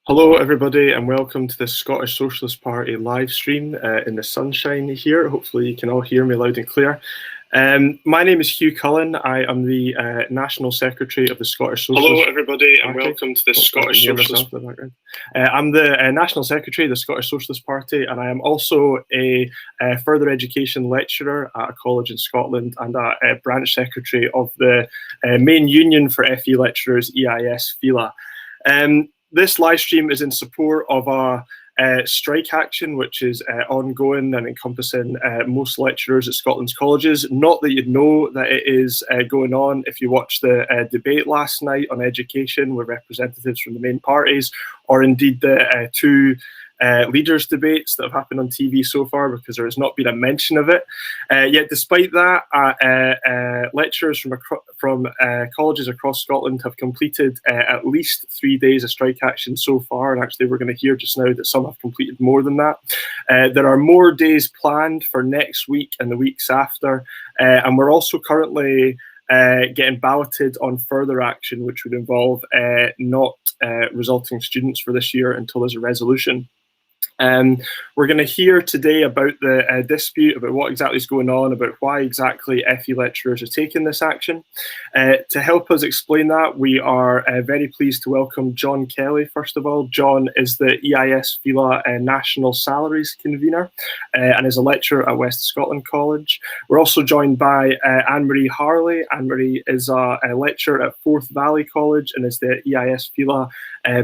Hello, everybody, and welcome to the Scottish Socialist Party live stream in the sunshine here. Hopefully, you can all hear me loud and clear. My name is Hugh Cullen. I am the National Secretary of the Scottish Socialist Party. Hello, everybody, and welcome to the Scottish Socialist Party. I'm the National Secretary of the Scottish Socialist Party, and I am also a further education lecturer at a college in Scotland and a branch secretary of the main union for FE lecturers, EIS-FELA. This live stream is in support of a strike action, which is ongoing and encompassing most lecturers at Scotland's colleges. Not that you'd know that it is going on if you watched the debate last night on education with representatives from the main parties, or indeed the two leaders' debates that have happened on TV so far, because there has not been a mention of it. Yet despite that, lecturers from colleges across Scotland have completed at least 3 days of strike action so far, and actually we're going to hear just now that some have completed more than that. There are more days planned for next week and the weeks after, and we're also currently getting balloted on further action, which would involve not resulting students for this year until there's a resolution. We're going to hear today about the dispute, about what exactly is going on, about why exactly FE lecturers are taking this action. To help us explain that, we are very pleased to welcome John Kelly, first of all. John is the EIS-FELA National Salaries Convenor and is a lecturer at West Scotland College. We're also joined by Anne-Marie Harley. Anne-Marie is a lecturer at Forth Valley College and is the EIS-FELA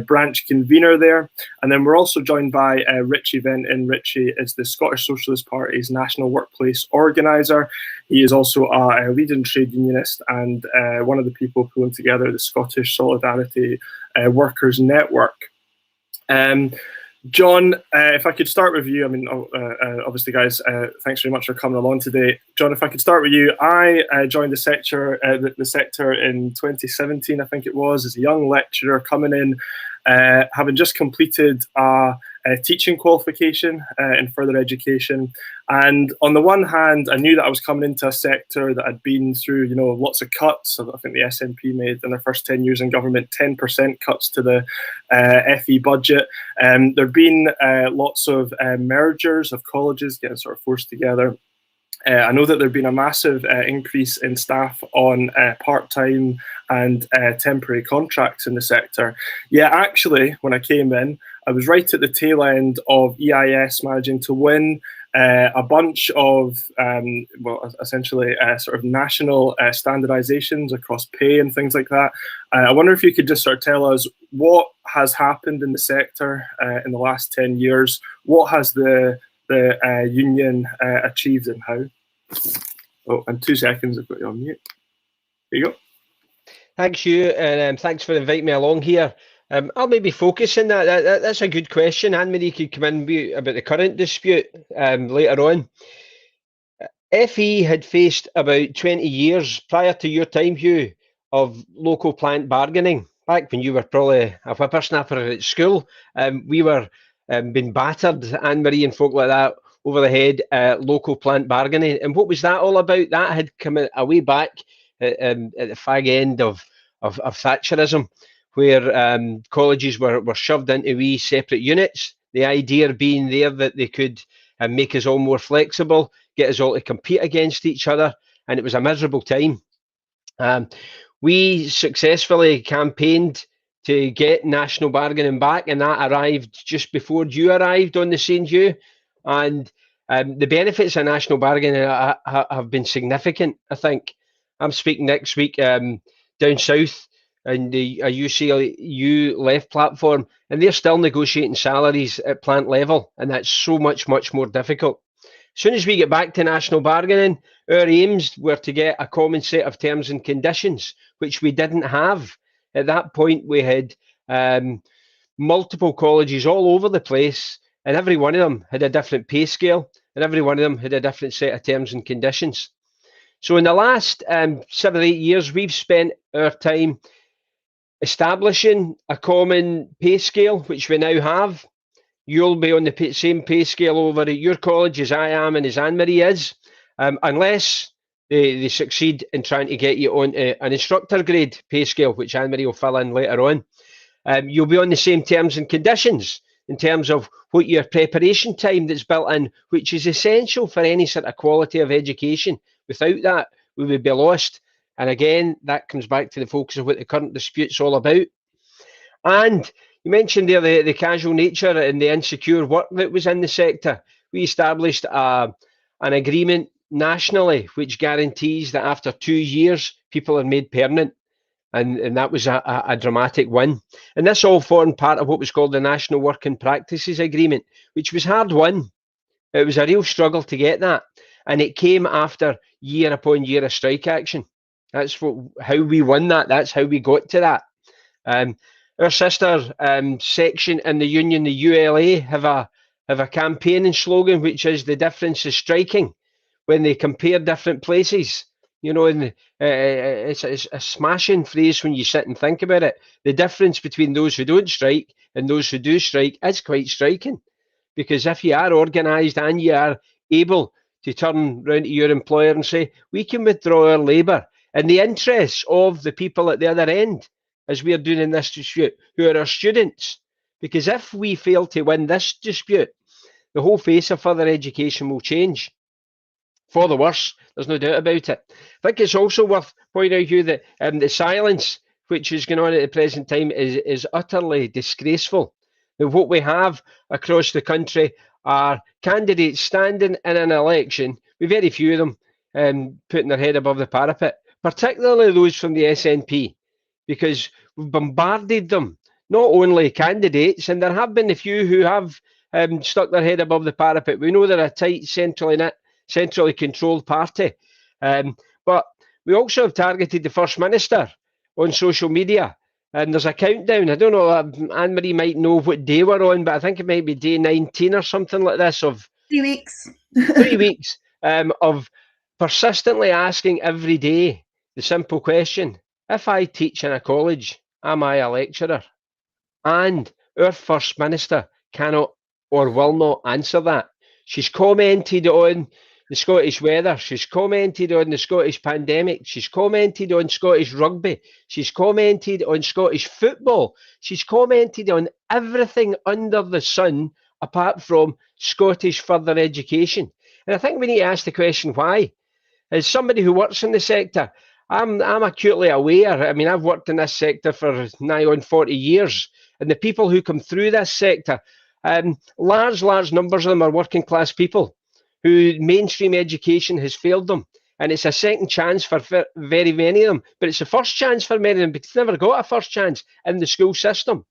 branch convener there. And then we're also joined by Richie Venton. Richie is the Scottish Socialist Party's National Workplace Organiser. He is also a leading trade unionist and one of the people pulling together the Scottish Solidarity Workers Network. John, if I could start with you, I mean, obviously, guys, thanks very much for coming along today. John, if I could start with you, I joined the sector in 2017, I think it was, as a young lecturer coming in, having just completed a teaching qualification in further education. And on the one hand, I knew that I was coming into a sector that had been through, lots of cuts. I think the SNP made in their first 10 years in government 10% cuts to the FE budget. There've been lots of mergers of colleges getting sort of forced together. I know that there'd been a massive increase in staff on part-time and temporary contracts in the sector. Yeah, actually, when I came in, I was right at the tail end of EIS managing to win a bunch of, essentially sort of national standardizations across pay and things like that. I wonder if you could just sort of tell us what has happened in the sector in the last 10 years. What has the union achieved and how? Oh, and 2 seconds, I've got you on mute. There you go. Thanks, Hugh, and thanks for inviting me along here. I'll maybe focus on that. That's a good question. Anne-Marie could come in about the current dispute later on. FE had faced about 20 years prior to your time, Hugh, of local plant bargaining. Back when you were probably a whippersnapper at school, we were being battered, Anne-Marie and folk like that, over the head, local plant bargaining. And what was that all about? That had come a way back at the fag end of Thatcherism, where colleges were shoved into wee separate units. The idea being there that they could make us all more flexible, get us all to compete against each other, and it was a miserable time. We successfully campaigned to get national bargaining back, and that arrived just before you arrived on the scene, Hugh. And the benefits of national bargaining have been significant, I think. I'm speaking next week down south in the UCLU left platform, and they're still negotiating salaries at plant level, and that's so much more difficult. As soon as we get back to national bargaining, our aims were to get a common set of terms and conditions, which we didn't have. At that point, we had multiple colleges all over the place, and every one of them had a different pay scale, and every one of them had a different set of terms and conditions. So in the last 7 or 8 years, we've spent our time establishing a common pay scale, which we now have. You'll be on the same pay scale over at your college as I am and as Anne-Marie is, unless they succeed in trying to get you on an instructor grade pay scale, which Anne-Marie will fill in later on. you'll be on the same terms and conditions in terms of what your preparation time that's built in, which is essential for any sort of quality of education. Without that, we would be lost. And again, that comes back to the focus of what the current dispute's all about. And you mentioned there the casual nature and the insecure work that was in the sector. We established an agreement nationally which guarantees that after 2 years, people are made permanent. And that was a dramatic win. And this all formed part of what was called the National Working Practices Agreement, which was hard won. It was a real struggle to get that. And it came after year upon year of strike action. That's how we won that. That's how we got to that. Our sister section in the union, the ULA, have a campaigning slogan, which is "The difference is striking," when they compare different places. You know, and it's a smashing phrase when you sit and think about it. The difference between those who don't strike and those who do strike is quite striking. Because if you are organised and you are able to turn round to your employer and say, we can withdraw our labour in the interests of the people at the other end, as we are doing in this dispute, who are our students. Because if we fail to win this dispute, the whole face of further education will change. For the worse, there's no doubt about it. I think it's also worth pointing out, Hugh, that the silence which is going on at the present time is utterly disgraceful. And what we have across the country are candidates standing in an election, with very few of them putting their head above the parapet, particularly those from the SNP, because we've bombarded them, not only candidates, and there have been a few who have stuck their head above the parapet. We know they're a tight, centrally controlled party. But we also have targeted the First Minister on social media. And there's a countdown. I don't know, Anne-Marie might know what day we're on, but I think it might be day 19 or something like this of 3 weeks. 3 weeks of persistently asking every day the simple question, if I teach in a college, am I a lecturer? And our First Minister cannot or will not answer that. She's commented on the Scottish weather. She's commented on the Scottish pandemic. She's commented on Scottish rugby. She's commented on Scottish football. She's commented on everything under the sun apart from Scottish further education. And I think we need to ask the question why. As somebody who works in the sector, I'm acutely aware. I mean, I've worked in this sector for nigh on 40 years. And the people who come through this sector, large numbers of them are working class people who mainstream education has failed them. And it's a second chance for very many of them. But it's a first chance for many of them because they've never got a first chance in the school system.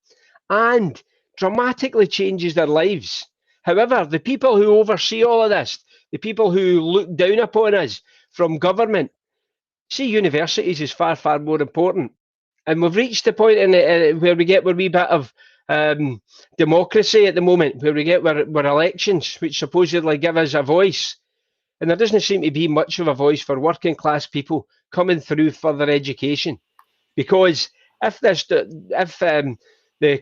And dramatically changes their lives. However, the people who oversee all of this, the people who look down upon us from government, see universities as far more important. And we've reached the point in where we get a wee bit of democracy at the moment, where we get where elections, which supposedly give us a voice. And there doesn't seem to be much of a voice for working class people coming through further education. Because if the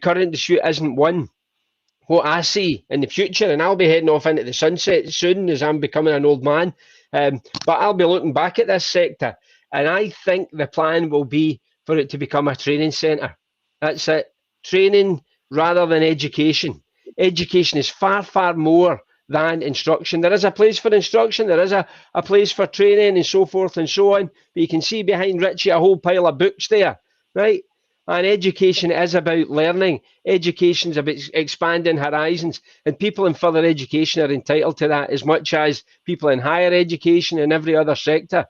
current dispute isn't won, what I see in the future, and I'll be heading off into the sunset soon as I'm becoming an old man, but I'll be looking back at this sector, and I think the plan will be for it to become a training centre. That's it. Training rather than education. Education is far more than instruction. There is a place for instruction, there is a place for training and so forth and so on, but you can see behind Richie a whole pile of books there, right? And education is about learning. Education is about expanding horizons, and people in further education are entitled to that as much as people in higher education and every other sector.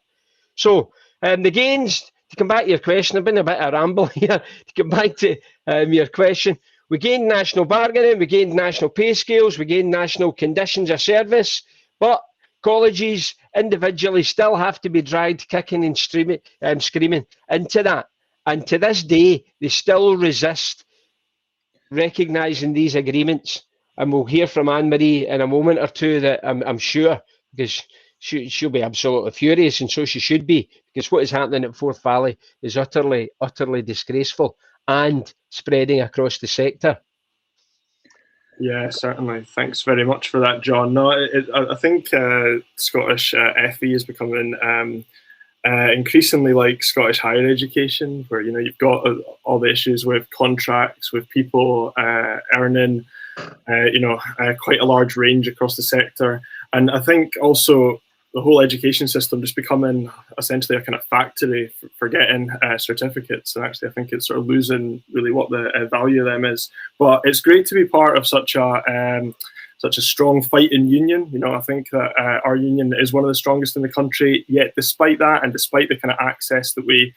So the gains, to come back to your question, I've been a bit of a ramble here, to come back to your question, we gained national bargaining, we gained national pay scales, we gained national conditions of service, but colleges individually still have to be dragged kicking and screaming into that. And to this day, they still resist recognising these agreements. And we'll hear from Anne-Marie in a moment or two that I'm sure, because she'll be absolutely furious, and so she should be, because what is happening at Forth Valley is utterly disgraceful and spreading across the sector. Yeah, certainly. Thanks very much for that, John. No, I think Scottish FE is becoming increasingly like Scottish higher education, where you've got all the issues with contracts, with people earning quite a large range across the sector. And I think also the whole education system just becoming essentially a kind of factory for getting certificates. And actually, I think it's sort of losing really what the value of them is. But it's great to be part of such a strong fighting union. I think that our union is one of the strongest in the country. Yet, despite that, and despite the kind of access that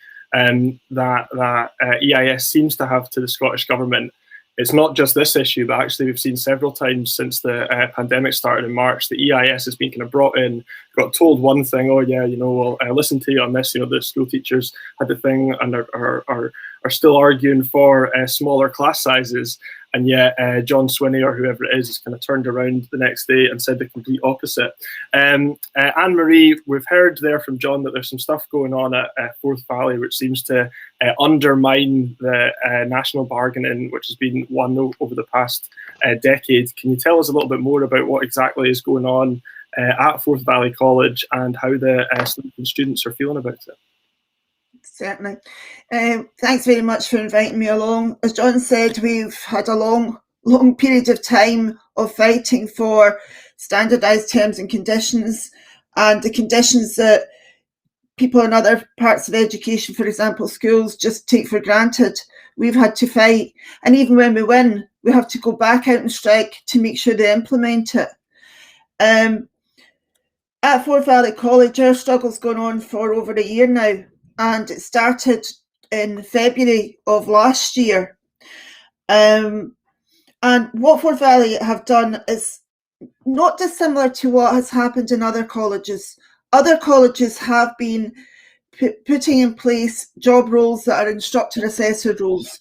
EIS seems to have to the Scottish government, it's not just this issue, but actually we've seen several times since the pandemic started in March, the EIS has been kind of brought in, got told one thing, oh yeah, we'll listen to you on this. The school teachers had the thing and are still arguing for smaller class sizes. And yet John Swinney or whoever it is kind of turned around the next day and said the complete opposite. Anne-Marie, we've heard there from John that there's some stuff going on at Forth Valley which seems to undermine the national bargaining which has been won over the past decade. Can you tell us a little bit more about what exactly is going on at Forth Valley College and how the students are feeling about it? Certainly. Thanks very much for inviting me along. As John said, we've had a long period of time of fighting for standardised terms and conditions, and the conditions that people in other parts of education, for example schools, just take for granted. We've had to fight, and even when we win, we have to go back out and strike to make sure they implement it. At Forth Valley College, our struggle's gone on for over a year now. And it started in February of last year. And what Forth Valley have done is not dissimilar to what has happened in other colleges. Other colleges have been putting in place job roles that are instructor-assessor roles.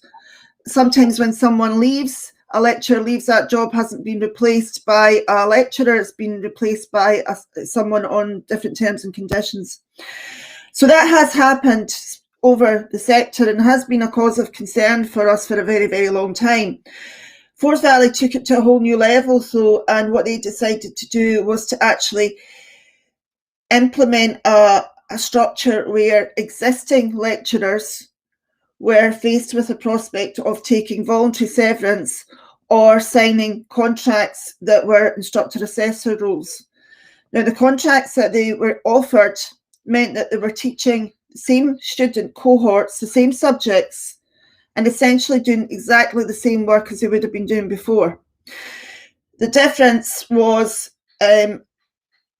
Sometimes when someone leaves, a lecturer leaves, that job hasn't been replaced by a lecturer, it's been replaced by someone on different terms and conditions. So that has happened over the sector and has been a cause of concern for us for a very, very long time. Forth Valley took it to a whole new level, and what they decided to do was to actually implement a structure where existing lecturers were faced with the prospect of taking voluntary severance or signing contracts that were instructor-assessor roles. Now, the contracts that they were offered meant that they were teaching the same student cohorts, the same subjects, and essentially doing exactly the same work as they would have been doing before. The difference was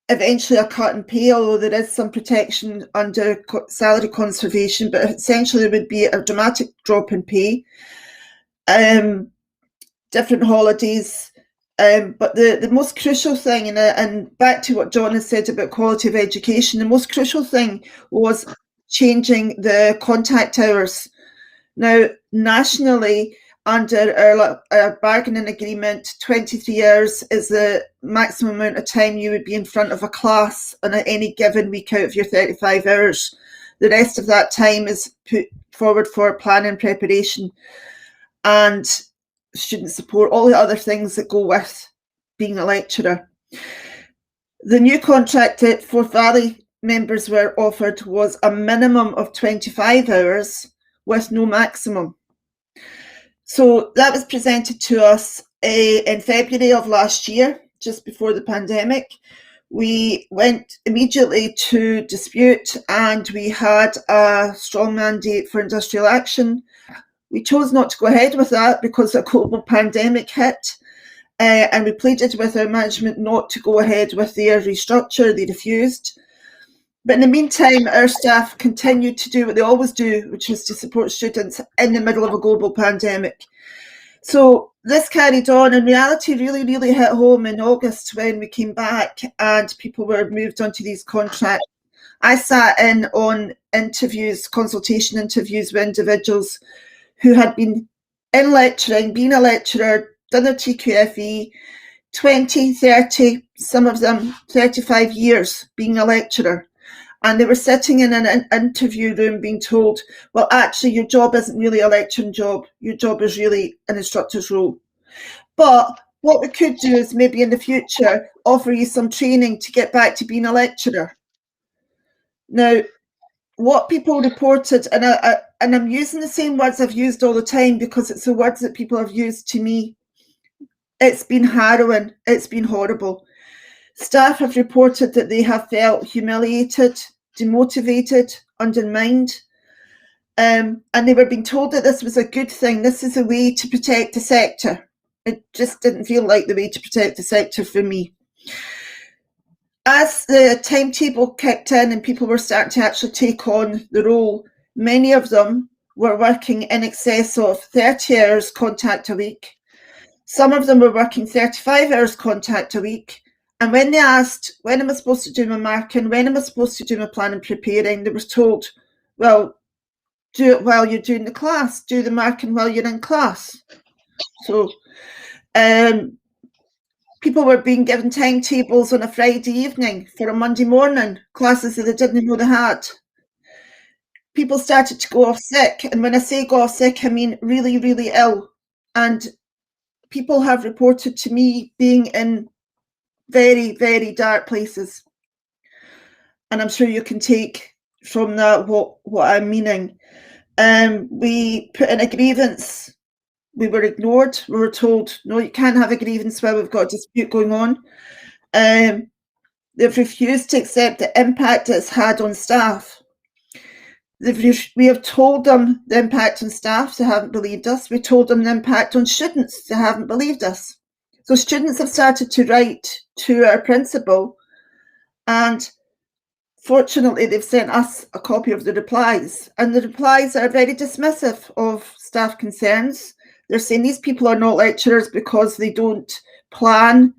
eventually a cut in pay, although there is some protection under salary conservation, but essentially there would be a dramatic drop in pay, different holidays. But the most crucial thing, and back to what John has said about quality of education, the most crucial thing was changing the contact hours. Now, nationally, under our bargaining agreement, 23 hours is the maximum amount of time you would be in front of a class on any given week out of your 35 hours. The rest of that time is put forward for planning, preparation, and student support, all the other things that go with being a lecturer. The new contract that Forth Valley members were offered was a minimum of 25 hours with no maximum. So that was presented to us in February of last year, just before the pandemic. We went immediately to dispute and we had a strong mandate for industrial action. We chose not to go ahead with that because a global pandemic hit, and we pleaded with our management not to go ahead with their restructure. They refused. But in the meantime, our staff continued to do what they always do, which is to support students in the middle of a global pandemic. So this carried on, and reality really, really hit home in August when we came back and people were moved onto these contracts. I sat in on interviews, consultation interviews with individuals who had been in lecturing, been a lecturer, done their TQFE, 20, 30, some of them 35 years being a lecturer. And they were sitting in an interview room being told, well, actually, your job isn't really a lecturing job. Your job is really an instructor's role. But what we could do is maybe in the future offer you some training to get back to being a lecturer. Now, what people reported, and I'm using the same words I've used all the time because it's the words that people have used to me. It's been harrowing. It's been horrible. Staff have reported that they have felt humiliated, demotivated, undermined, and they were being told that this was a good thing. This is a way to protect the sector. It just didn't feel like the way to protect the sector for me. As the timetable kicked in and people were starting to actually take on the role, many of them were working in excess of 30 hours contact a week. Some of them were working 35 hours contact a week. And when they asked, when am I supposed to do my marking? When am I supposed to do my planning preparing? They were told, well, do it while you're doing the class. Do the marking while you're in class. So people were being given timetables on a Friday evening for a Monday morning, classes that they didn't know they had. People started to go off sick. And when I say go off sick, I mean really, really ill. And people have reported to me being in very, very dark places. And I'm sure you can take from that what I'm meaning. We put in a grievance. We were ignored. We were told, no, you can't have a grievance while we've got a dispute going on. They've refused to accept the impact it's had on staff. We have told them the impact on staff, they haven't believed us. We told them the impact on students, they haven't believed us. So students have started to write to our principal, and fortunately they've sent us a copy of the replies, and the replies are very dismissive of staff concerns. They're saying these people are not lecturers because they don't plan,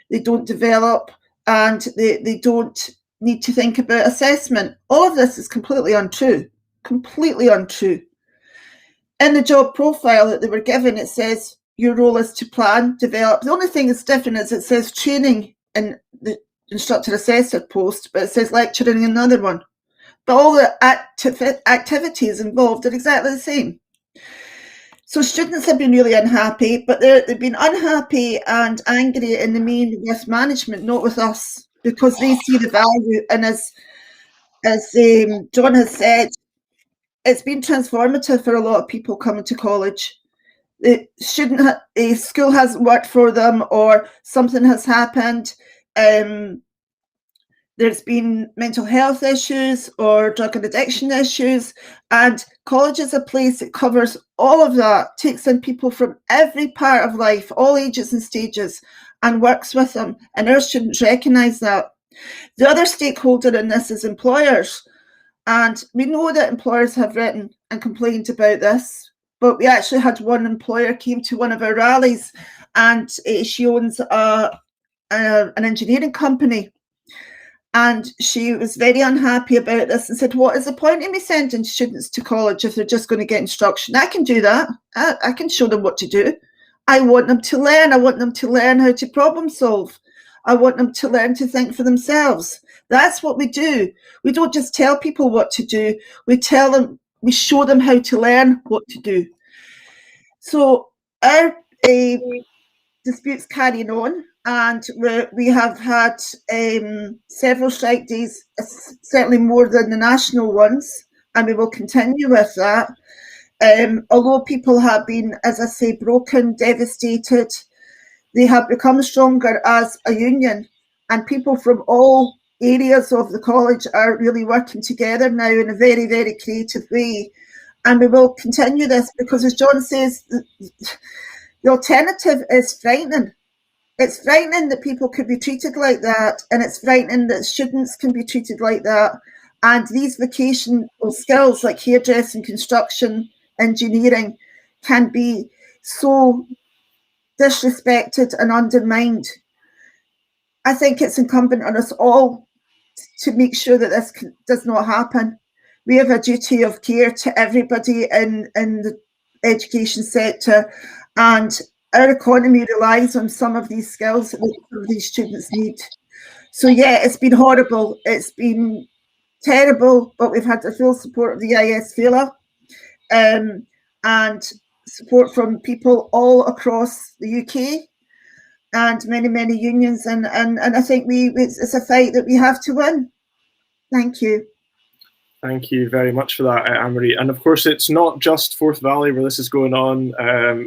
they don't develop, and they don't need to think about assessment. All of this is completely untrue, completely untrue. In the job profile that they were given, it says your role is to plan, develop. The only thing that's different is it says training in the instructor assessor post, but it says lecturing in another one. But all the activities involved are exactly the same. So students have been really unhappy, but they've been unhappy and angry in the main with management, not with us, because they see the value. And as John has said, it's been transformative for a lot of people coming to college. A school hasn't worked for them, or something has happened. There's been mental health issues or drug and addiction issues, and college is a place that covers all of that, takes in people from every part of life, all ages and stages, and works with them, and our students recognise that. The other stakeholder in this is employers, and we know that employers have written and complained about this, but we actually had one employer came to one of our rallies, and she owns an engineering company. And she was very unhappy about this and said, what is the point in me sending students to college if they're just going to get instruction? I can do that. I can show them what to do. I want them to learn. I want them to learn how to problem solve. I want them to learn to think for themselves. That's what we do. We don't just tell people what to do. We show them how to learn what to do. So our disputes carrying on. And we have had several strike days, certainly more than the national ones, and we will continue with that. Although people have been, as I say, broken, devastated, they have become stronger as a union, and people from all areas of the college are really working together now in a very, very creative way. And we will continue this because, as John says, the alternative is frightening. It's frightening that people could be treated like that, and it's frightening that students can be treated like that. And these vocational skills like hairdressing, construction, engineering can be so disrespected and undermined. I think it's incumbent on us all to make sure that this does not happen. We have a duty of care to everybody in the education sector, and our economy relies on some of these skills that some of these students need. So yeah, it's been horrible. It's been terrible, but we've had the full support of the EIS-FELA and support from people all across the UK and many, many unions. And I think it's a fight that we have to win. Thank you. Thank you very much for that, Anne-Marie. And of course, it's not just Forth Valley where this is going on.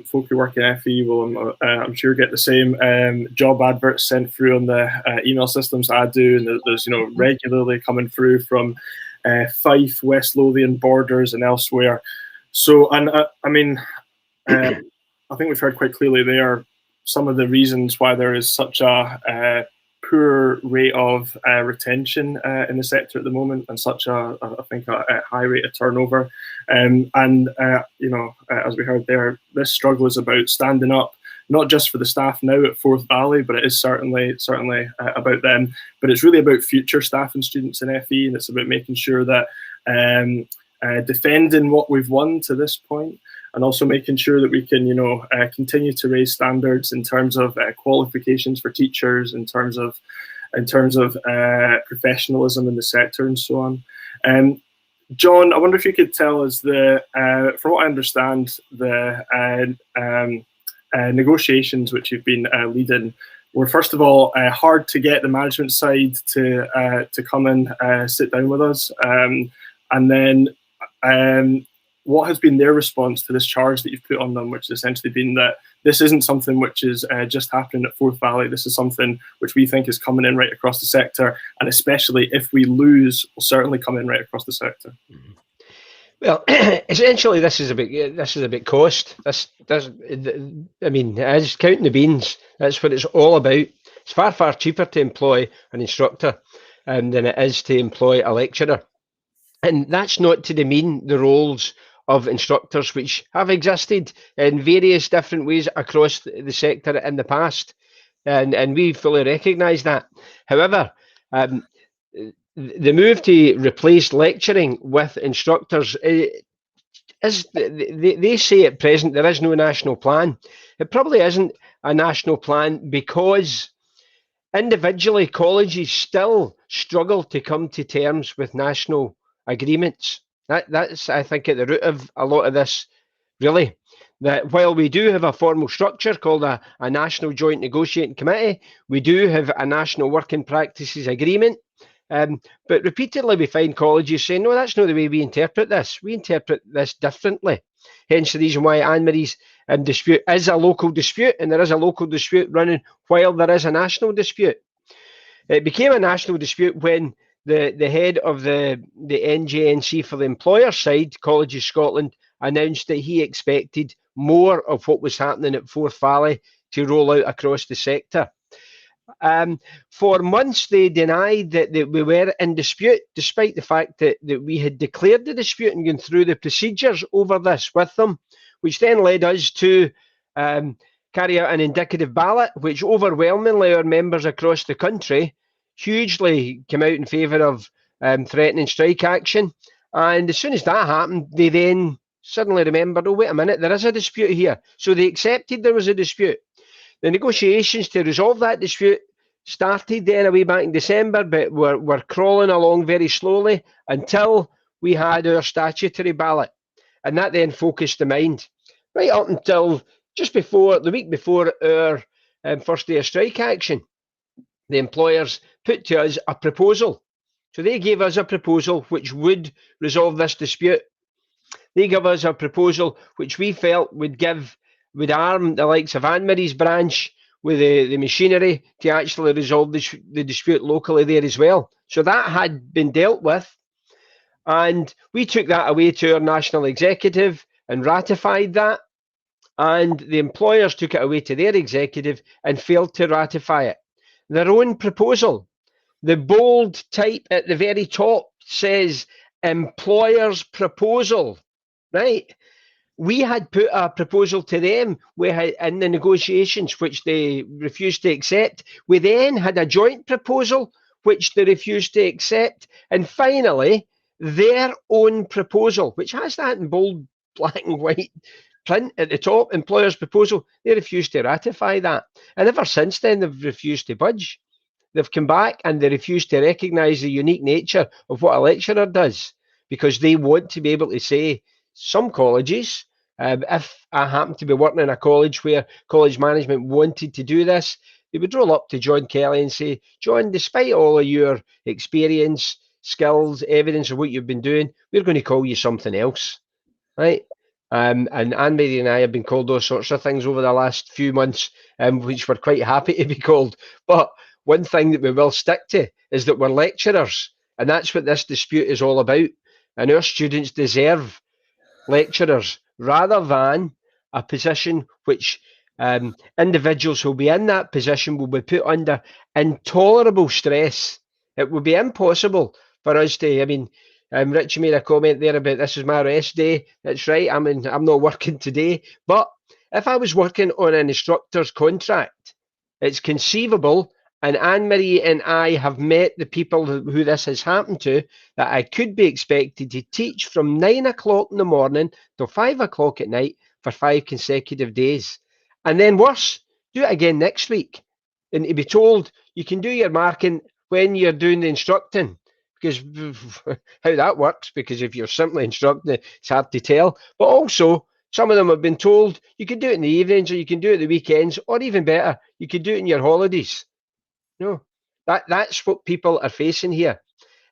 Folk who work in FE will, I'm sure, get the same job adverts sent through on the email systems I do. And there's, regularly coming through from Fife, West Lothian borders and elsewhere. So, and I think we've heard quite clearly there some of the reasons why there is such a poor rate of retention in the sector at the moment, and such a high rate of turnover. As we heard there, this struggle is about standing up, not just for the staff now at Forth Valley, but it is certainly about them. But it's really about future staff and students in FE, and it's about making sure that defending what we've won to this point, and also making sure that we can, continue to raise standards in terms of qualifications for teachers, in terms of professionalism in the sector, and so on. John, I wonder if you could tell us from what I understand, the negotiations which you've been leading were, first of all, hard to get the management side to come and sit down with us, and then. What has been their response to this charge that you've put on them, which has essentially been that this isn't something which is just happening at Forth Valley. This is something which we think is coming in right across the sector, and especially if we lose, will certainly come in right across the sector. Mm-hmm. Well, essentially, this is a bit cost. It is counting the beans. That's what it's all about. It's far, far cheaper to employ an instructor than it is to employ a lecturer, and that's not to demean the roles of instructors which have existed in various different ways across the sector in the past, and we fully recognise that. However, the move to replace lecturing with instructors is, they say at present there is no national plan. It probably isn't a national plan because individually colleges still struggle to come to terms with national agreements. That's, I think, at the root of a lot of this, really. That while we do have a formal structure called a National Joint Negotiating Committee, we do have a National Working Practices Agreement, but repeatedly we find colleges saying, no, that's not the way we interpret this. We interpret this differently. Hence the reason why Anne-Marie's dispute is a local dispute, and there is a local dispute running while there is a national dispute. It became a national dispute when the head of the NJNC for the employer side, Colleges Scotland, announced that he expected more of what was happening at Forth Valley to roll out across the sector. For months, they denied that we were in dispute, despite the fact that we had declared the dispute and gone through the procedures over this with them, which then led us to carry out an indicative ballot, which overwhelmingly our members across the country hugely came out in favour of threatening strike action. And as soon as that happened, they then suddenly remembered, oh, wait a minute, there is a dispute here. So they accepted there was a dispute. The negotiations to resolve that dispute started then away back in December, but were crawling along very slowly until we had our statutory ballot. And that then focused the mind right up until just before, the week before our first day of strike action. The employers put to us a proposal. So they gave us a proposal which would resolve this dispute. They gave us a proposal which we felt would arm the likes of Anne-Marie's branch with the machinery to actually resolve the dispute locally there as well. So that had been dealt with. And we took that away to our national executive and ratified that. And the employers took it away to their executive and failed to ratify it. Their own proposal, the bold type at the very top says employer's proposal, right? We had put a proposal to them in the negotiations, which they refused to accept. We then had a joint proposal, which they refused to accept. And finally, their own proposal, which has that in bold black and white print at the top, employer's proposal, they refused to ratify that. And ever since then, they've refused to budge. They've come back and they refuse to recognise the unique nature of what a lecturer does, because they want to be able to say, some colleges, if I happen to be working in a college where college management wanted to do this, they would roll up to John Kelly and say, John, despite all of your experience, skills, evidence of what you've been doing, we're going to call you something else, right? And Anne-Marie and I have been called those sorts of things over the last few months, which we're quite happy to be called. But one thing that we will stick to is that we're lecturers, and that's what this dispute is all about. And our students deserve lecturers rather than a position which individuals who will be in that position will be put under intolerable stress. It would be impossible for us to, I mean, Richie made a comment there about this is my rest day. That's right. I'm not working today. But if I was working on an instructor's contract, it's conceivable, and Anne-Marie and I have met the people who this has happened to, that I could be expected to teach from 9 o'clock in the morning till 5 o'clock at night for 5 consecutive days. And then worse, do it again next week. And to be told you can do your marking when you're doing the instructing, because how that works, because if you're simply instructing, it's hard to tell. But also, some of them have been told you can do it in the evenings, or you can do it at the weekends, or even better, you can do it in your holidays. No, that's what people are facing here.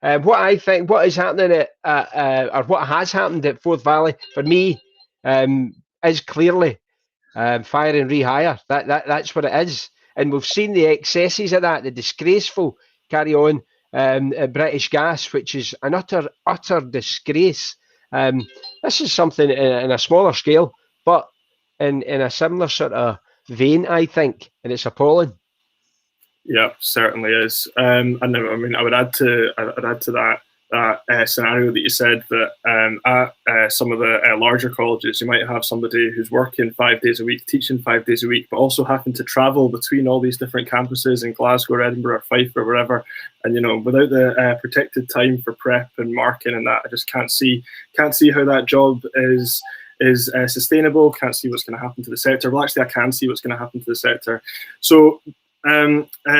What I think, what is happening or what has happened at Forth Valley for me, is clearly fire and rehire. That's what it is, and we've seen the excesses of that, the disgraceful carry on at British Gas, which is an utter disgrace. This is something in a smaller scale, but in a similar sort of vein, I think, and it's appalling. Yeah, certainly is. And I mean, I would add to that scenario that you said, that at some of the larger colleges, you might have somebody who's working 5 days a week, teaching 5 days a week, but also having to travel between all these different campuses in Glasgow or Edinburgh or Fife or wherever. And without the protected time for prep and marking and that, I just can't see how that job is sustainable. Can't see what's going to happen to the sector. Well, actually, I can see what's going to happen to the sector. So.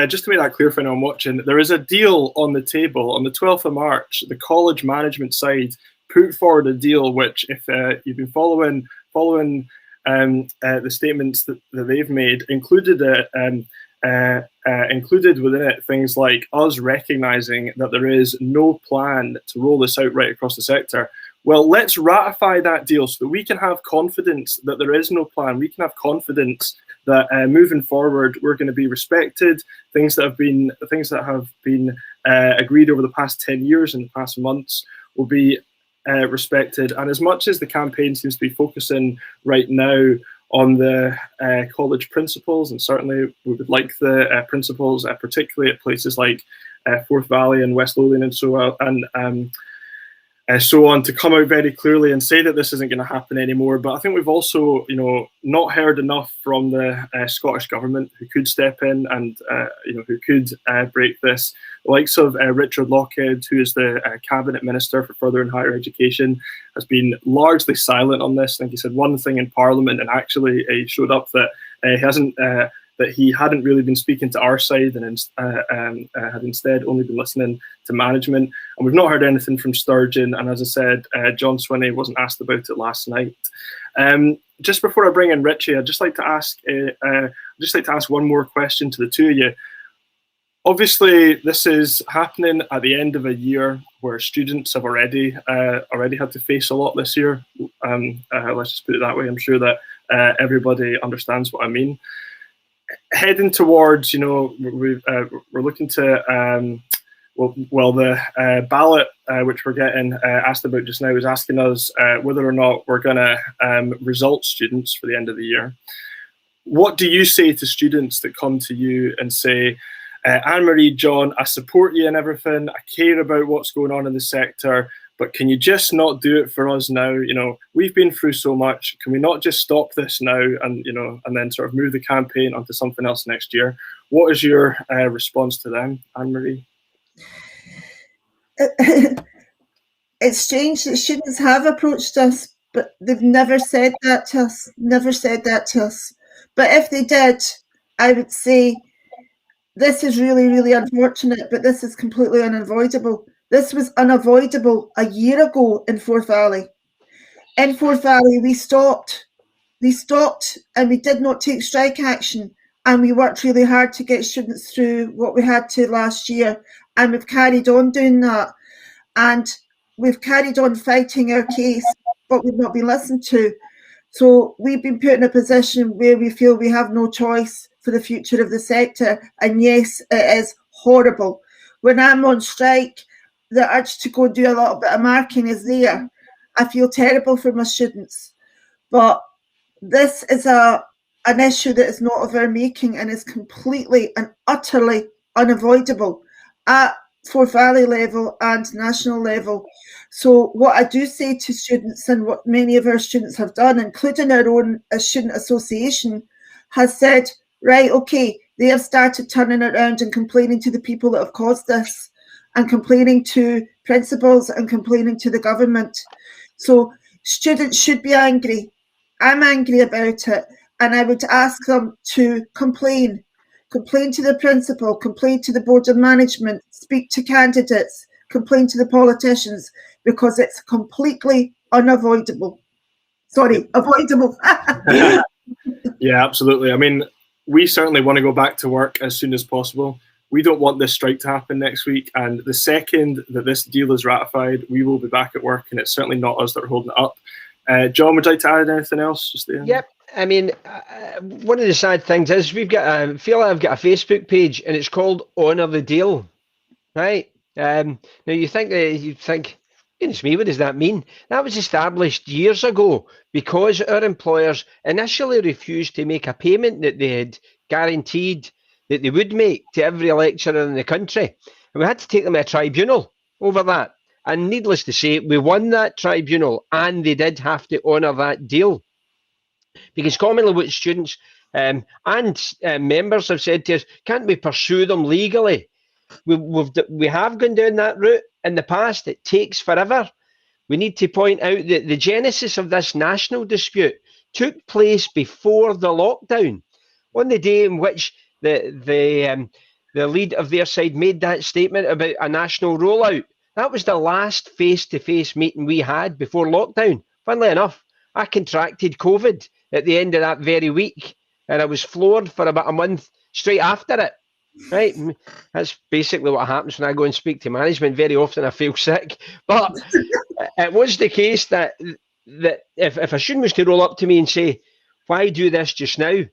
Just to make that clear for anyone watching, there is a deal on the table. On the 12th of March, the college management side put forward a deal which, if you've been following the statements that they've made, included within it things like us recognising that there is no plan to roll this out right across the sector. Well, let's ratify that deal so that we can have confidence that there is no plan. We can have confidence that moving forward, we're going to be respected. Things that have been agreed over the past 10 years and the past months will be respected. And as much as the campaign seems to be focusing right now on the college principals, and certainly we would like the principals, particularly at places like Forth Valley and West Lothian and so on, to come out very clearly and say that this isn't going to happen anymore. But I think we've also, not heard enough from the Scottish government, who could step in and, who could break this. The likes of Richard Lockhead, who is the Cabinet Minister for Further and Higher Education, has been largely silent on this. I think he said one thing in Parliament, and actually he showed up that he hadn't really been speaking to our side and had instead only been listening to management. And we've not heard anything from Sturgeon. And as I said, John Swinney wasn't asked about it last night. Just before I bring in Richie, I'd just like to ask one more question to the two of you. Obviously, this is happening at the end of a year where students have already had to face a lot this year. Let's just put it that way. I'm sure that everybody understands what I mean. Heading towards, we're looking to, the ballot which we're getting asked about just now is asking us whether or not we're going to result students for the end of the year. What do you say to students that come to you and say, Anne-Marie, John, I support you and everything, I care about what's going on in the sector, but can you just not do it for us now? We've been through so much. Can we not just stop this now and then sort of move the campaign onto something else next year? What is your response to them, Anne-Marie? It's strange that students have approached us, but they've never said that to us. But if they did, I would say this is really, really unfortunate, but this is completely unavoidable. This was unavoidable a year ago in Forth Valley. In Forth Valley, we stopped and we did not take strike action, and we worked really hard to get students through what we had to last year, and we've carried on doing that. and we've carried on fighting our case, but we've not been listened to. So we've been put in a position where we feel we have no choice for the future of the sector. And yes, it is horrible. When I'm on strike, the urge to go and do a little bit of marking is there. I feel terrible for my students. But this is an issue that is not of our making and is completely and utterly unavoidable at Forth Valley level and national level. So what I do say to students, and what many of our students have done, including our own student association, has said, right, okay, they have started turning around and complaining to the people that have caused this, and complaining to principals and complaining to the government. So students should be angry. I'm angry about it, and I would ask them to complain to the principal, complain to the board of management, speak to candidates, complain to the politicians, because it's completely unavoidable. Sorry, avoidable. Yeah, absolutely. I mean, we certainly want to go back to work as soon as possible. We don't want this strike to happen next week, and the second that this deal is ratified, we will be back at work, and it's certainly not us that are holding it up. John, would you like to add anything else? Just there? Yep. I mean, one of the sad things is I've got a Facebook page, and it's called Honour the Deal, right? Now you think, goodness me, what does that mean? That was established years ago because our employers initially refused to make a payment that they had guaranteed that they would make to every lecturer in the country. And we had to take them to a tribunal over that. And needless to say, we won that tribunal, and they did have to honour that deal. Because commonly what students and members have said to us, can't we pursue them legally? We have gone down that route in the past. It takes forever. We need to point out that the genesis of this national dispute took place before the lockdown, on the day in which the lead of their side made that statement about a national rollout. That was the last face-to-face meeting we had before lockdown. Funnily enough, I contracted COVID at the end of that very week, and I was floored for about a month straight after it. Right, that's basically what happens when I go and speak to management. Very often I feel sick, but it was the case that if a student was to roll up to me and say, "Why do this just now?"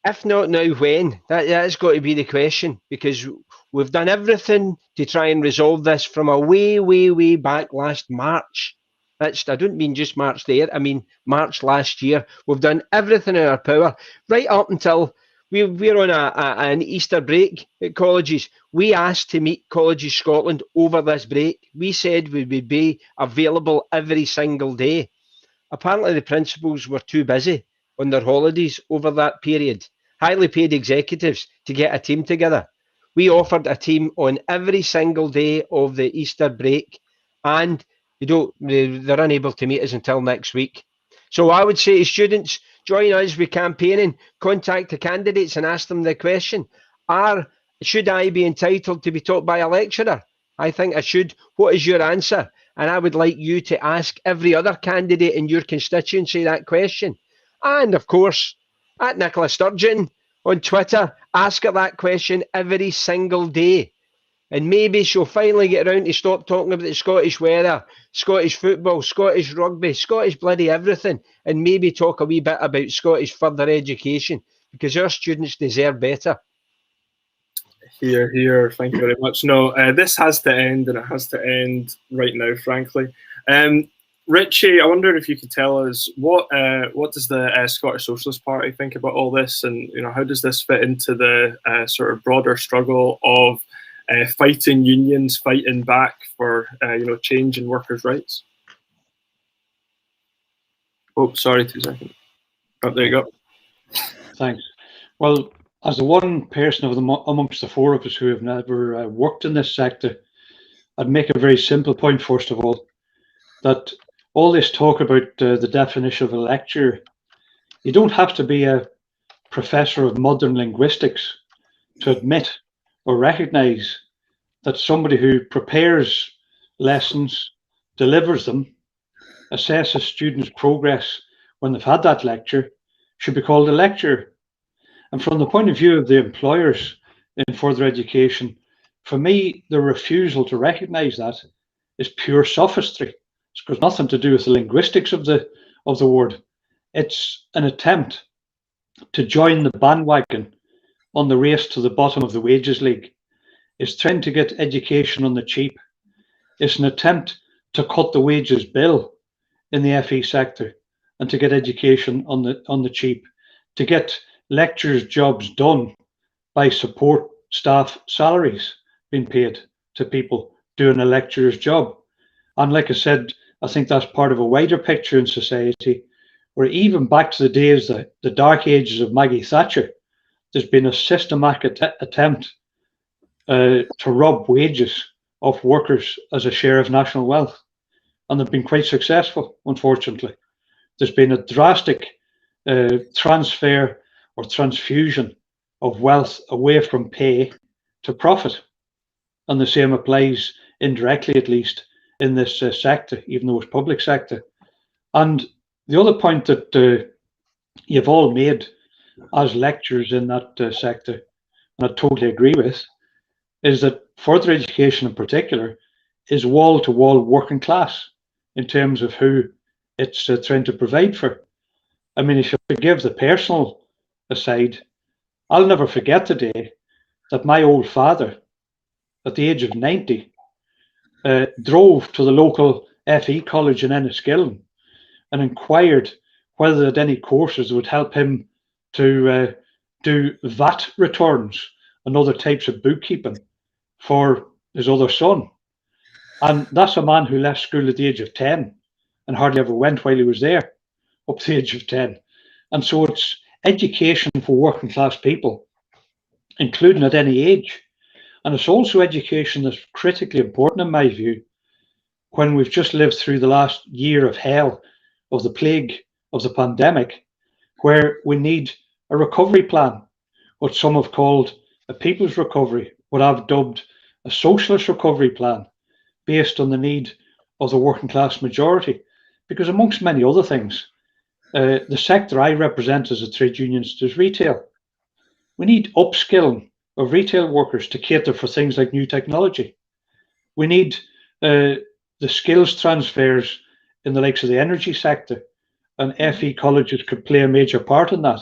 If not now, when? That's got to be the question, because we've done everything to try and resolve this from a way back last March. I don't mean just March there, I mean March last year. We've done everything in our power, right up until we're on an Easter break at colleges. We asked to meet Colleges Scotland over this break. We said we would be available every single day. Apparently the principals were too busy on their holidays over that period. Highly paid executives to get a team together. We offered a team on every single day of the Easter break, and they're unable to meet us until next week. So I would say to students, join us with campaigning, contact the candidates and ask them the question, should I be entitled to be taught by a lecturer? I think I should. What is your answer? And I would like you to ask every other candidate in your constituency that question. And of course, at Nicola Sturgeon on Twitter, ask her that question every single day. And maybe she'll finally get around to stop talking about the Scottish weather, Scottish football, Scottish rugby, Scottish bloody everything, and maybe talk a wee bit about Scottish further education, because our students deserve better. Hear, hear. Thank you very much. No, this has to end, and it has to end right now, frankly. Richie, I wonder if you could tell us what does the Scottish Socialist Party think about all this, and how does this fit into the sort of broader struggle of fighting unions, fighting back for change in workers' rights? Oh, sorry, 2 seconds. Oh, there you go. Thanks. Well, as the one person amongst the four of us who have never worked in this sector, I'd make a very simple point, first of all, that all this talk about the definition of a lecturer, you don't have to be a professor of modern linguistics to admit or recognise that somebody who prepares lessons, delivers them, assesses students' progress when they've had that lecture, should be called a lecturer. And from the point of view of the employers in further education, for me, the refusal to recognise that is pure sophistry. It's got nothing to do with the linguistics of the word. It's an attempt to join the bandwagon on the race to the bottom of the wages league. It's trying to get education on the cheap. It's an attempt to cut the wages bill in the FE sector and to get education on the cheap, to get lecturers' jobs done by support staff salaries being paid to people doing a lecturer's job. And like I said, I think that's part of a wider picture in society, where even back to the days, the dark ages of Maggie Thatcher, there's been a systematic attempt to rob wages of workers as a share of national wealth. And they've been quite successful, unfortunately. There's been a drastic transfer or transfusion of wealth away from pay to profit. And the same applies indirectly, at least, in this sector, even though it's public sector. And the other point that you've all made as lecturers in that sector, and I totally agree with, is that further education in particular is wall-to-wall working class in terms of who it's trying to provide for. I mean, if you forgive the personal aside, I'll never forget the day that my old father, at the age of 90, drove to the local FE college in Enniskillen and inquired whether there had any courses that would help him to do VAT returns and other types of bookkeeping for his other son. And that's a man who left school at the age of 10 and hardly ever went while he was there, up to the age of 10. And so it's education for working class people, including at any age. And it's also education that's critically important, in my view, when we've just lived through the last year of hell, of the plague, of the pandemic, where we need a recovery plan, what some have called a people's recovery, what I've dubbed a socialist recovery plan, based on the need of the working class majority. Because amongst many other things, the sector I represent as a trade unionist is retail. We need upskilling of retail workers to cater for things like new technology. We need the skills transfers in the likes of the energy sector, and FE colleges could play a major part in that.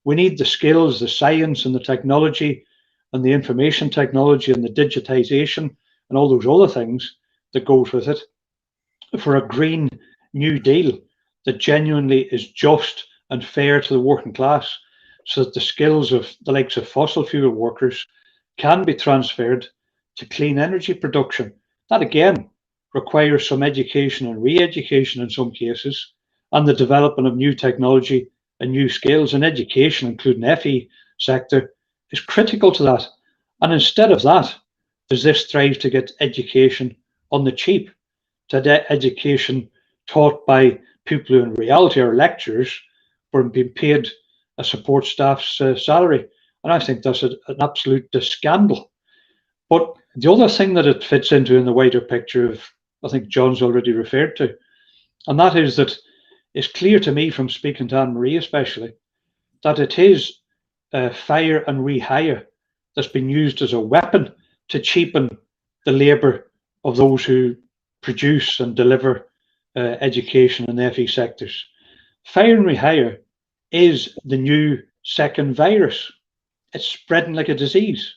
We need the skills, the science and the technology and the information technology and the digitization and all those other things that goes with it for a green new deal that genuinely is just and fair to the working class, so that the skills of the likes of fossil fuel workers can be transferred to clean energy production. That again requires some education and re-education in some cases, and the development of new technology and new skills, and education, including FE sector, is critical to that. And instead of that, does this strive to get education on the cheap, to education taught by people who in reality are lecturers, were being paid a support staff's salary. And I think that's an absolute scandal. But the other thing that it fits into in the wider picture of, I think John's already referred to, and that is that it's clear to me from speaking to Anne-Marie especially, that it is fire and rehire that's been used as a weapon to cheapen the labour of those who produce and deliver education in the FE sectors. Fire and rehire is the new second virus. It's spreading like a disease.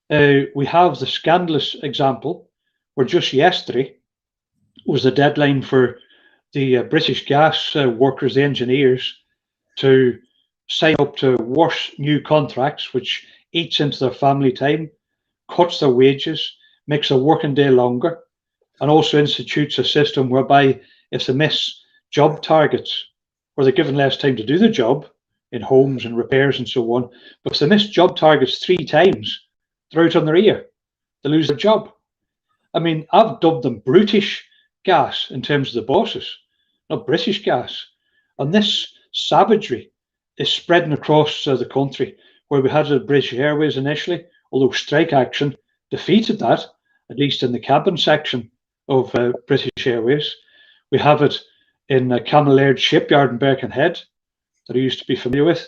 We have the scandalous example where just yesterday was the deadline for the British Gas workers, the engineers, to sign up to worse new contracts, which eats into their family time, cuts their wages, makes their working day longer, and also institutes a system whereby if they miss job targets, where they're given less time to do the job in homes and repairs and so on, but if they miss job targets 3 times, they're out on their ear. They lose their job. I mean, I've dubbed them brutish gas in terms of the bosses, not British Gas. And this savagery is spreading across the country, where we had it at British Airways initially, although strike action defeated that, at least in the cabin section of British Airways. We have it in Camel Laird Shipyard in Birkenhead, that I used to be familiar with.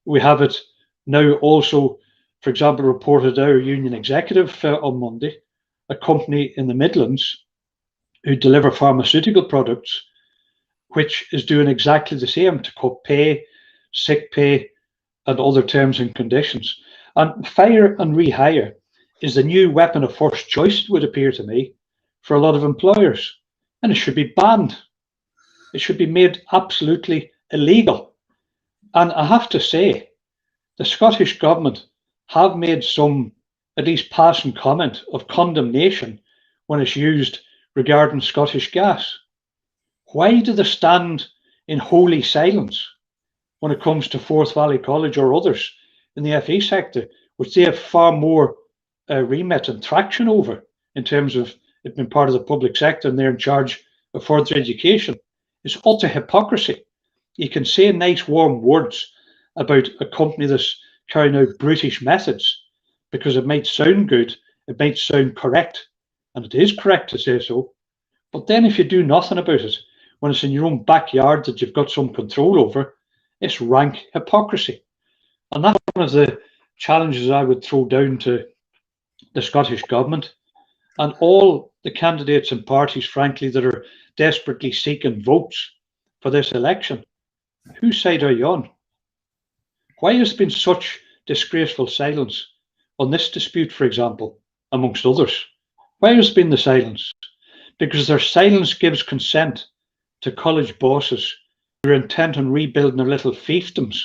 We have it now also, for example, reported our union executive on Monday, a company in the Midlands who deliver pharmaceutical products, which is doing exactly the same to cut pay, sick pay, and other terms and conditions. And fire and rehire is the new weapon of first choice, it would appear to me, for a lot of employers. And it should be banned. It should be made absolutely illegal. And I have to say, the Scottish Government have made some, at least passing comment of condemnation when it's used regarding Scottish Gas. Why do they stand in holy silence when it comes to Forth Valley College or others in the FE sector, which they have far more remit and traction over in terms of it being part of the public sector and they're in charge of further education? It's utter hypocrisy. You can say nice warm words about a company that's carrying out brutish methods because it might sound good, it might sound correct, and it is correct to say so. But then if you do nothing about it, when it's in your own backyard that you've got some control over, it's rank hypocrisy. And that's one of the challenges I would throw down to the Scottish Government and all the candidates and parties, frankly, that are desperately seeking votes for this election. Whose side are you on? Why has there been such disgraceful silence on this dispute, for example, amongst others? Why has been the silence? Because their silence gives consent to college bosses who are intent on rebuilding their little fiefdoms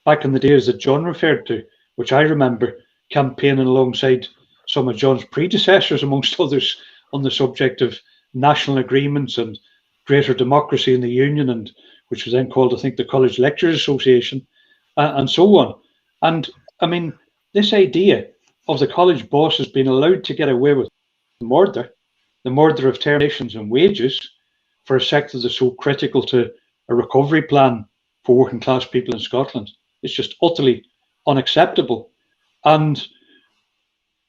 back in the days that John referred to, which I remember campaigning alongside some of John's predecessors, amongst others, on the subject of national agreements and greater democracy in the union, and which was then called, I think, the College Lecturers Association, and so on. And I mean, this idea of the college bosses being allowed to get away with murder, the murder of terminations and wages for a sector that's so critical to a recovery plan for working class people in Scotland, is just utterly unacceptable. And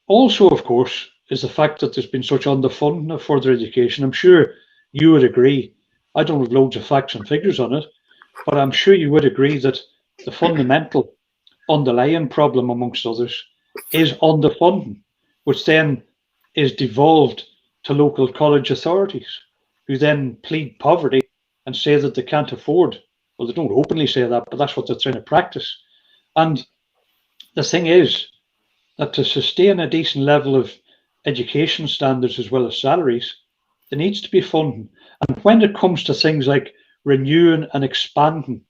also, of course, is the fact that there's been such underfunding of further education. I'm sure you would agree. I don't have loads of facts and figures on it, but I'm sure you would agree that the fundamental underlying problem, amongst others, is underfunding, which then is devolved to local college authorities, who then plead poverty and say that they can't afford. Well, they don't openly say that, but that's what they're trying to practice. And the thing is that to sustain a decent level of education standards as well as salaries, there needs to be funding. And when it comes to things like renewing and expanding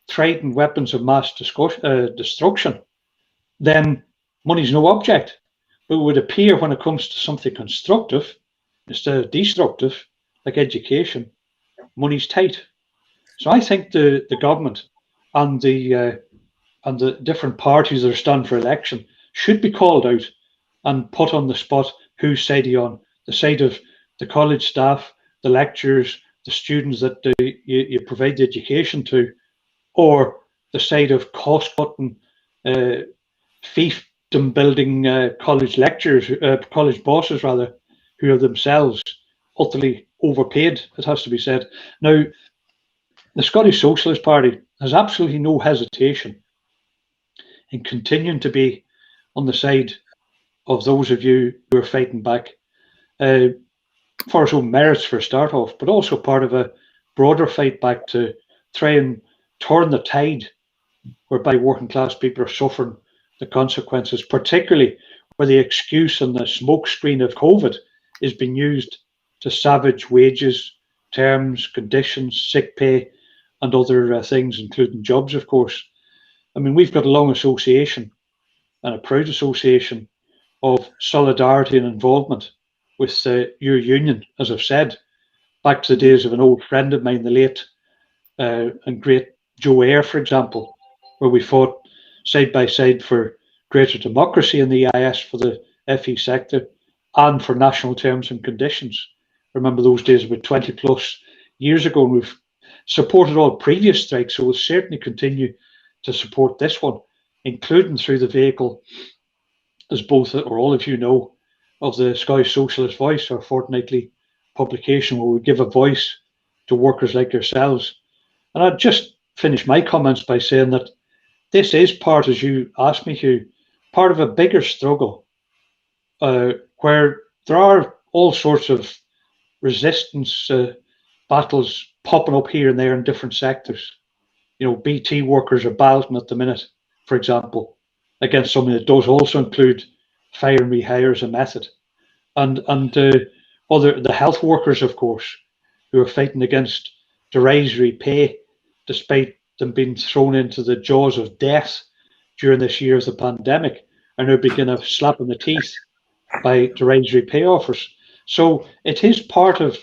trident weapons of mass destruction, then money's no object. But it would appear when it comes to something constructive instead of destructive, like education, money's tight. So I think the government and the different parties that are standing for election should be called out and put on the spot whose side are you on. The side of the college staff, the lecturers, the students that you provide the education to, or the side of cost-cutting, fiefdom-building college lecturers, college bosses rather, who are themselves utterly overpaid, it has to be said. Now, the Scottish Socialist Party has absolutely no hesitation in continuing to be on the side of those of you who are fighting back for its own merits for a start off, but also part of a broader fight back to try and turn the tide whereby working class people are suffering the consequences, particularly where the excuse and the smokescreen of COVID is being used to savage wages, terms, conditions, sick pay, and other things, including jobs, of course. I mean, we've got a long association and a proud association of solidarity and involvement with your union, as I've said, back to the days of an old friend of mine, the late and great Joe Eyre, for example, where we fought side by side for greater democracy in the EIS for the FE sector and for national terms and conditions. Remember those days about 20 plus years ago, and we've supported all previous strikes, so we'll certainly continue to support this one, including through the vehicle, as both or all of you know, of the Scottish Socialist Voice, our fortnightly publication where we give a voice to workers like yourselves. And I'd just finish my comments by saying that this is part, as you asked me, Hugh, part of a bigger struggle where there are all sorts of resistance battles popping up here and there in different sectors. You know, BT workers are balloting at the minute, for example, against something that does also include fire and rehire as a method. And the health workers, of course, who are fighting against derisory pay, despite them being thrown into the jaws of death during this year of the pandemic, are now beginning to slap in the teeth by derisory pay offers. So it is part of,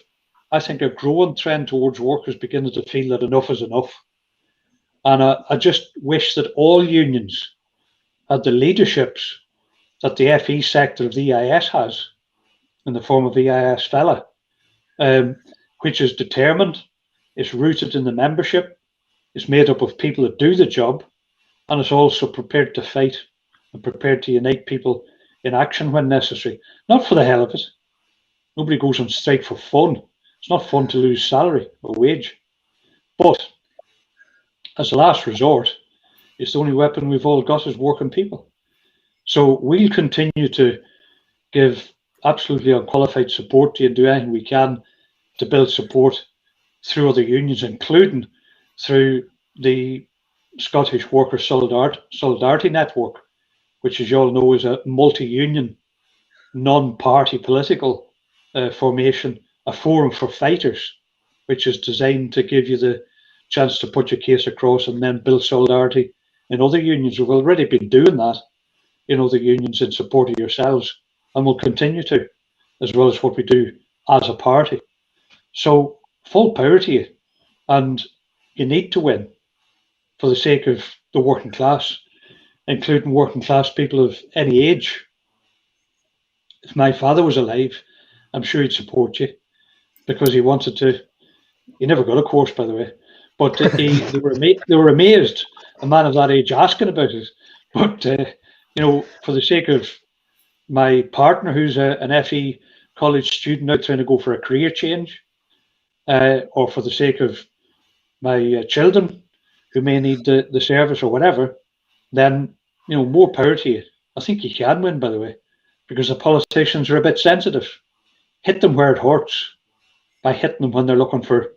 I think, a growing trend towards workers beginning to feel that enough is enough. And I just wish that all unions had the leaderships that the FE sector of the EIS has, in the form of EIS-FELA, which is determined, it's rooted in the membership, it's made up of people that do the job, and it's also prepared to fight and prepared to unite people in action when necessary. Not for the hell of it. Nobody goes on strike for fun. It's not fun to lose salary or wage. But as a last resort, it's the only weapon we've all got as working people. So we'll continue to give absolutely unqualified support to you and do anything we can to build support through other unions, including through the Scottish Workers' Solidarity Network, which, as you all know, is a multi-union, non-party political formation, a forum for fighters, which is designed to give you the chance to put your case across and then build solidarity in other unions. We've already been doing that in other unions in support of yourselves, and will continue to, as well as what we do as a party. So full power to you, and you need to win for the sake of the working class, including working class people of any age. If my father was alive, I'm sure he'd support you, because he wanted to. He never got a course, by the way, but they were amazed, a man of that age asking about it. But you know, for the sake of my partner, who's an FE college student now trying to go for a career change, or for the sake of my children who may need the service or whatever, then, you know, more power to you. I think you can win, by the way, because the politicians are a bit sensitive. Hit them where it hurts by hitting them when they're looking for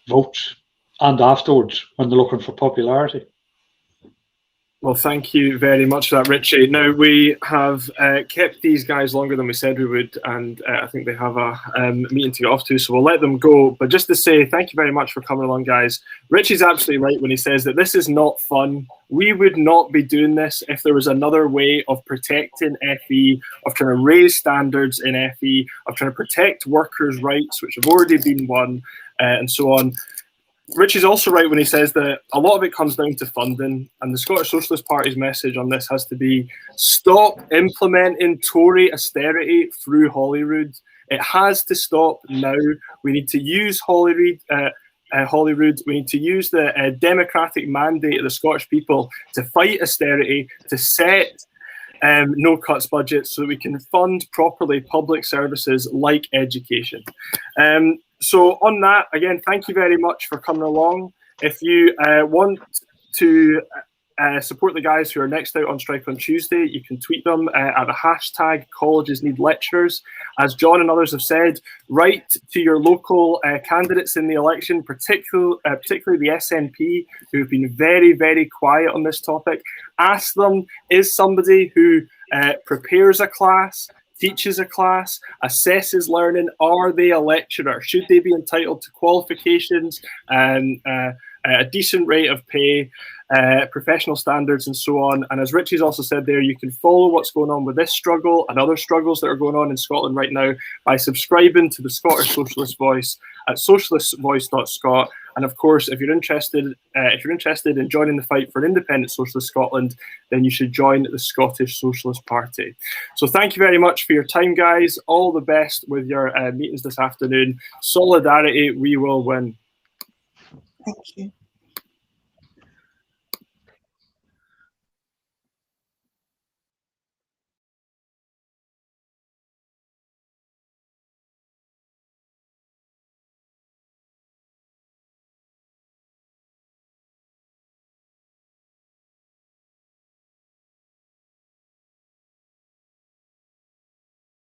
votes, and afterwards when they're looking for popularity. Well, thank you very much for that, Richie. Now, we have kept these guys longer than we said we would, and I think they have a meeting to get off to, so we'll let them go. But just to say thank you very much for coming along, guys. Richie's absolutely right when he says that this is not fun. We would not be doing this if there was another way of protecting FE, of trying to raise standards in FE, of trying to protect workers' rights, which have already been won, and so on. Richie's also right when he says that a lot of it comes down to funding, and the Scottish Socialist Party's message on this has to be stop implementing Tory austerity through Holyrood. It has to stop now. We need to use Holyrood. We need to use the democratic mandate of the Scottish people to fight austerity, to set no cuts budgets so that we can fund properly public services like education. So on that, again, thank you very much for coming along. If you want to support the guys who are next out on strike on Tuesday, you can tweet them at the hashtag Colleges Need Lecturers. As John and others have said, write to your local candidates in the election, particularly the SNP, who have been very, very quiet on this topic. Ask them, is somebody who prepares a class, teaches a class, assesses learning, are they a lecturer? Should they be entitled to qualifications and a decent rate of pay, professional standards, and so on? And as Richie's also said there, you can follow what's going on with this struggle and other struggles that are going on in Scotland right now by subscribing to the Scottish Socialist Voice at socialistvoice.scot. And of course, if you're interested in joining the fight for an independent socialist Scotland, then you should join the Scottish Socialist Party. So thank you very much for your time, guys. All the best with your meetings this afternoon. Solidarity, we will win. Thank you.